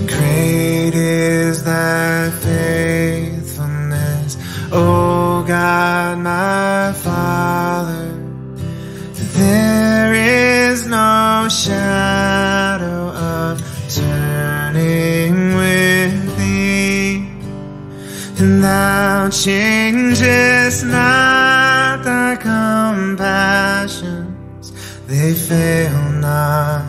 Great is thy faithfulness, O God, my Father. There is no shadow of turning with thee, and thou changest not. Thy compassions, they fail not.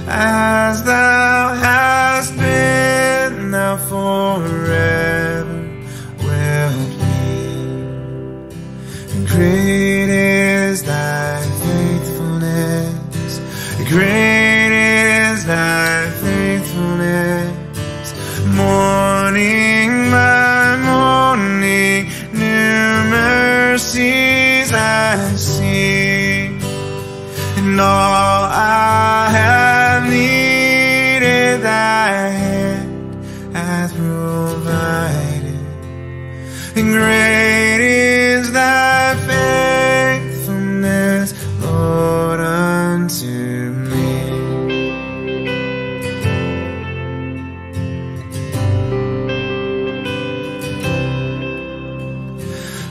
As thou hast been, thou forever wilt be. And great is thy faithfulness, great is thy faithfulness. Morning by morning, new mercies I see, and all I have needed, thy hand hath provided. And great is thy faithfulness, Lord, unto me.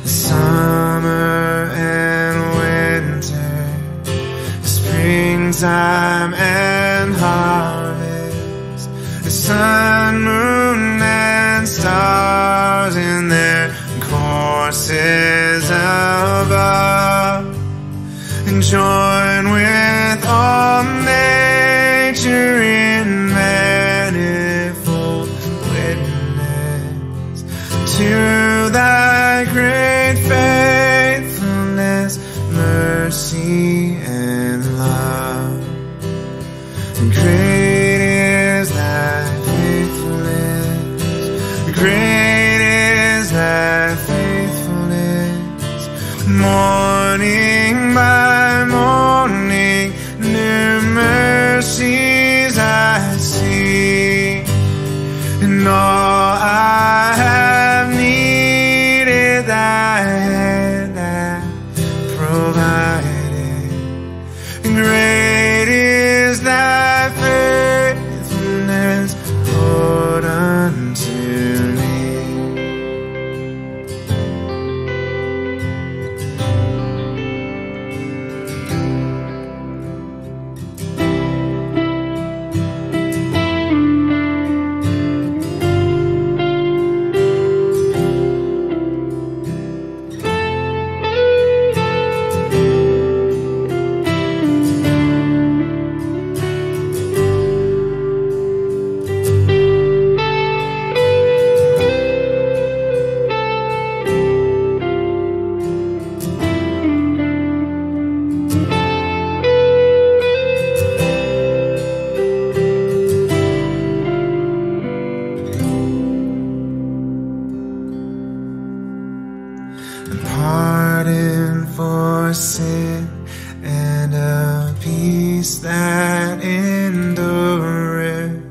Summer and winter, springtime and harvest, the sun, moon, and stars in their courses above, and join with all nature in manifold witness to thy great faithfulness, mercy, and love. And great is thy faithfulness, great is thy faithfulness. Morning by morning, new mercies I see, and all I have needed, thy hand hath provided. And great is thy faithfulness, Lord, unto me. Pardon for sin and a peace that endureth,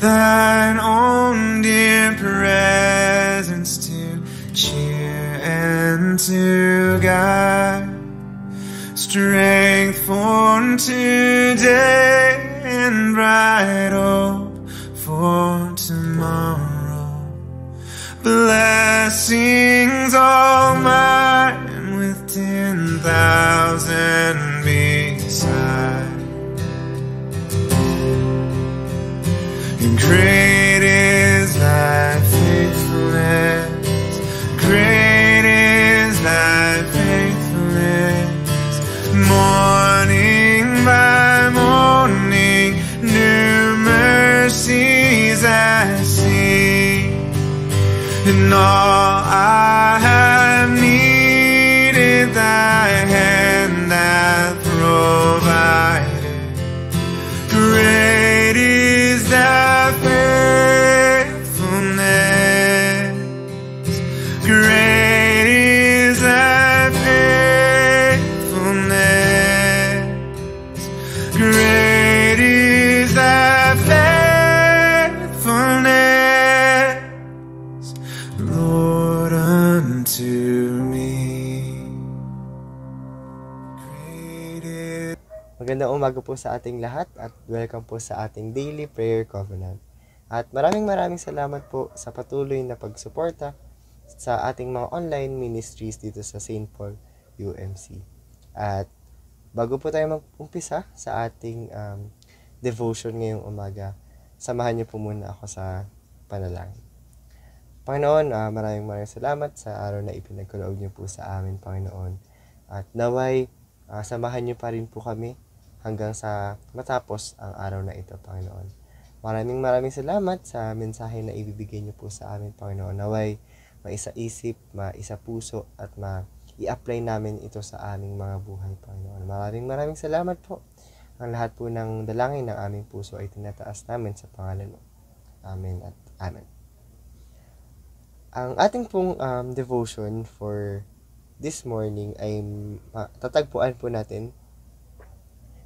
thine own dear presence to cheer and to guide, strength for today and bright hope for tomorrow, blessings all mine with 10,000 beside. Great is thy faithfulness. Great is thy faithfulness. Morning by morning, new mercies I see. And all I have needed, thy hand hath provided. Great is thy faithfulness. Great is thy faithfulness. Great is thy faithfulness, Lord, unto me. Great is... Magandang umaga po sa ating lahat at welcome po sa ating Daily Prayer Covenant. At maraming salamat po sa patuloy na pagsuporta sa ating mga online ministries dito sa St. Paul UMC. At bago po tayo mag-umpisa sa ating devotion ngayong umaga, samahan niyo po muna ako sa panalangin. Panginoon, maraming salamat sa araw na ipinagkaloob niyo po sa amin, Panginoon. At naway, samahan niyo pa rin po kami hanggang sa matapos ang araw na ito, Panginoon. Maraming salamat sa mensahe na ibibigay niyo po sa amin, Panginoon. Naway, maisa-isip, maisa-puso, at i-apply namin ito sa aming mga buhay, Panginoon. Maraming salamat po. Ang lahat po ng dalangin ng aming puso ay tinataas namin sa pangalan mo. Amen at Amen. Ang ating pong devotion for this morning ay tatagpuan po natin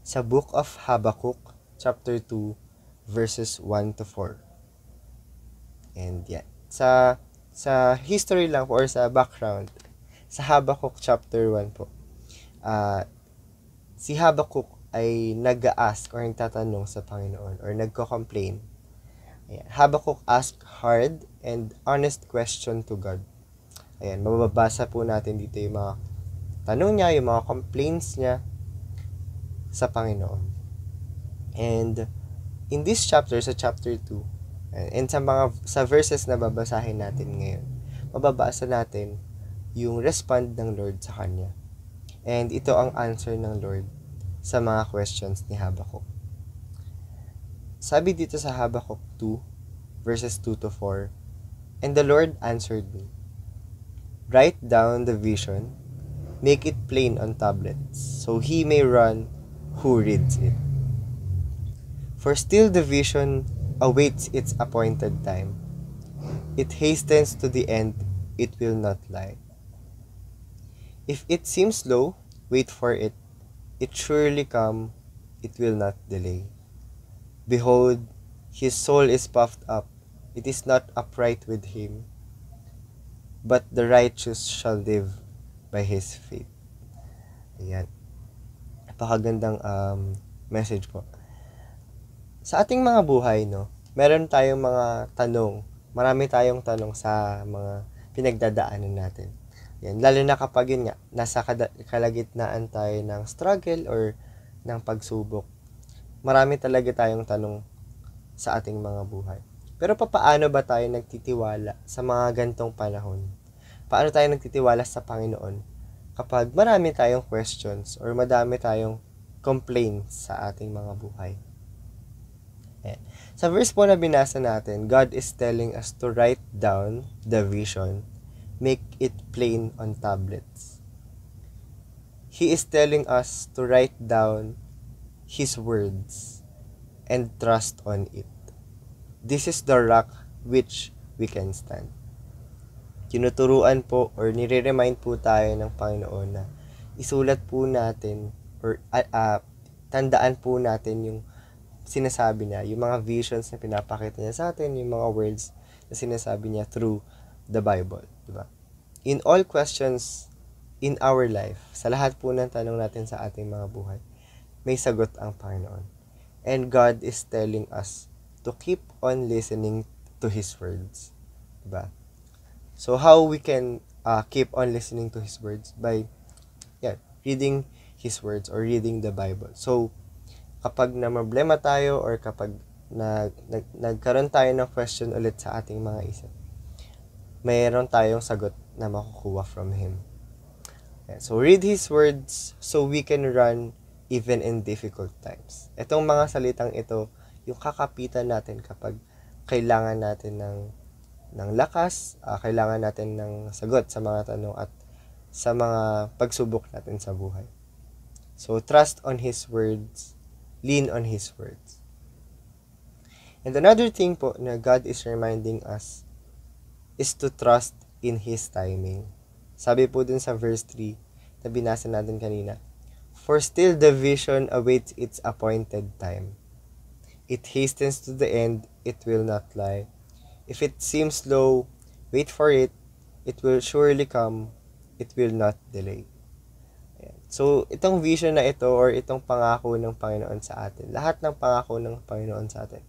sa Book of Habakkuk, chapter 2, verses 1 to 4. And yan. Sa history lang po, or sa background, sa Habakkuk chapter 1 po, si Habakkuk ay nag-a-ask or nagtatanong sa Panginoon or nagko-complain. Ayan. Habakkuk asked hard and honest question to God. Ayan, mababasa po natin dito yung mga tanong niya, yung mga complaints niya sa Panginoon. And in this chapter, sa chapter 2, and sa verses na babasahin natin ngayon, mababasa natin yung respond ng Lord sa kanya. And ito ang answer ng Lord sa mga questions ni Habakkuk. Sabi dito sa Habakkuk 2, verses 2 to 4, "And the Lord answered me, write down the vision, make it plain on tablets, so he may run who reads it. For still the vision awaits its appointed time. It hastens to the end, it will not lie. If it seems slow, wait for it. It surely come, it will not delay. Behold, his soul is puffed up, it is not upright with him, but the righteous shall live by his faith." Ayan. Napakagandang message po. Sa ating mga buhay, no, meron tayong mga tanong. Marami tayong tanong sa mga pinagdadaanan natin. Yan, lalo na kapag yun nga, nasa kalagitnaan tayo ng struggle or ng pagsubok. Marami talaga tayong tanong sa ating mga buhay. Pero paano ba tayo nagtitiwala sa mga gantong panahon? Paano tayo nagtitiwala sa Panginoon kapag marami tayong questions or madami tayong complaints sa ating mga buhay? Ayan. Sa verse po na binasa natin, God is telling us to write down the vision, make it plain on tablets. He is telling us to write down His words and trust on it. This is the rock which we can stand. Tinuturuan po or nire-remind po tayo ng Panginoon na isulat po natin or tandaan po natin yung sinasabi niya, yung mga visions na pinapakita niya sa atin, yung mga words na sinasabi niya through the Bible, diba? In all questions in our life, sa lahat po ng tanong natin sa ating mga buhay, may sagot ang Panginoon. And God is telling us to keep on listening to His words, diba? So how we can keep on listening to His words? By reading His words or reading the Bible. So kapag na problema tayo or kapag nagkaroon tayo ng question ulit sa ating mga isip, mayroon tayong sagot na makukuha from Him. So, read His words so we can run even in difficult times. Itong mga salitang ito, yung kakapitan natin kapag kailangan natin ng lakas, kailangan natin ng sagot sa mga tanong at sa mga pagsubok natin sa buhay. So, trust on His words, lean on His words. And another thing po na God is reminding us is to trust in His timing. Sabi po dun sa verse 3 na binasa natin kanina, "For still the vision awaits its appointed time. It hastens to the end, it will not lie. If it seems slow, wait for it. It will surely come, it will not delay." So, itong vision na ito or itong pangako ng Panginoon sa atin, lahat ng pangako ng Panginoon sa atin,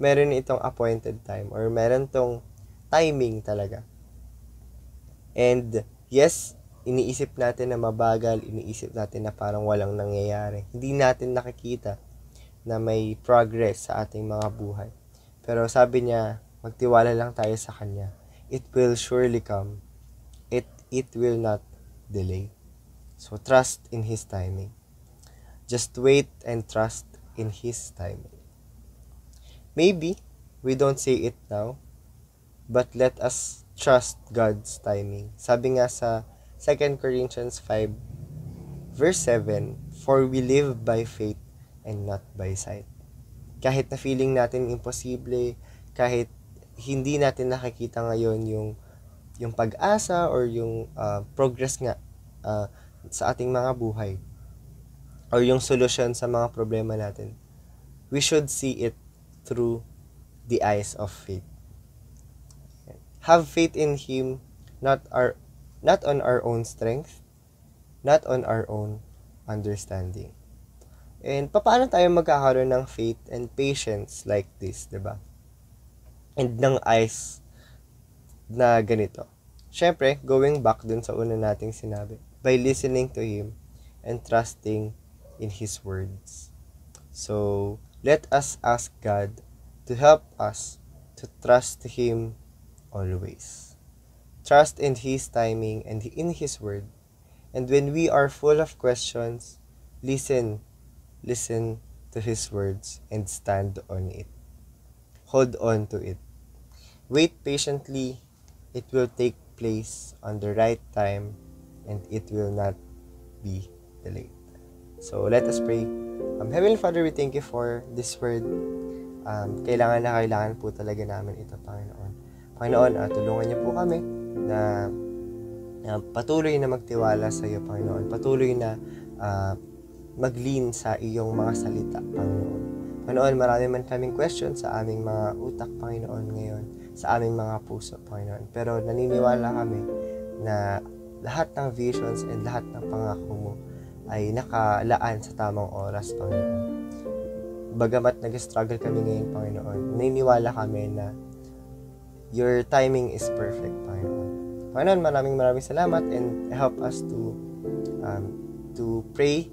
meron itong appointed time or meron itong timing talaga. And yes, iniisip natin na mabagal, iniisip natin na parang walang nangyayari. Hindi natin nakikita na may progress sa ating mga buhay. Pero sabi niya, magtiwala lang tayo sa Kanya. It will surely come. It will not delay. So trust in His timing. Just wait and trust in His timing. Maybe we don't say it now, but let us trust God's timing. Sabi nga sa 2 Corinthians 5 verse 7, "For we live by faith and not by sight." Kahit na feeling natin imposible, kahit hindi natin nakikita ngayon yung pag-asa or yung progress nga sa ating mga buhay or yung solusyon sa mga problema natin, we should see it through the eyes of faith. Have faith in Him, not on our own strength, not on our own understanding. And paano tayo magkakaroon ng faith and patience like this, diba? And ng eyes na ganito. Syempre, going back dun sa una nating sinabi, by listening to Him and trusting in His words. So, let us ask God to help us to trust Him always. Trust in His timing and in His word. And when we are full of questions, listen to His words and stand on it. Hold on to it. Wait patiently. It will take place on the right time and it will not be delayed. So, let us pray. Heavenly Father, we thank You for this word. Kailangan po talaga namin ito, Panginoon. Panginoon, tulungan Niyo po kami na patuloy na magtiwala sa Iyo, Panginoon. Patuloy na mag-lean sa Iyong mga salita, Panginoon. Panginoon, marami man kaming question sa aming mga utak, Panginoon, ngayon, sa aming mga puso, Panginoon. Pero naniniwala kami na lahat ng visions and lahat ng pangako Mo ay nakalaan sa tamang oras, Panginoon. Bagamat nag-struggle kami ngayon, Panginoon, naniniwala kami na Your timing is perfect, Panginoon. Panginoon, maraming salamat and help us to pray,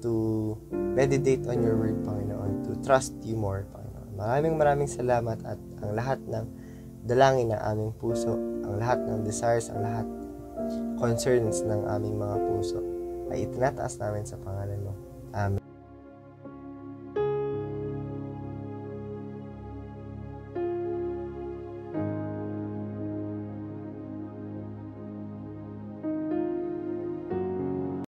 to meditate on Your word, Panginoon, to trust You more, Panginoon. Maraming salamat at ang lahat ng dalangin ng aming puso, ang lahat ng desires, ang lahat concerns ng aming mga puso ay itinataas namin sa pangalan Mo. Amen.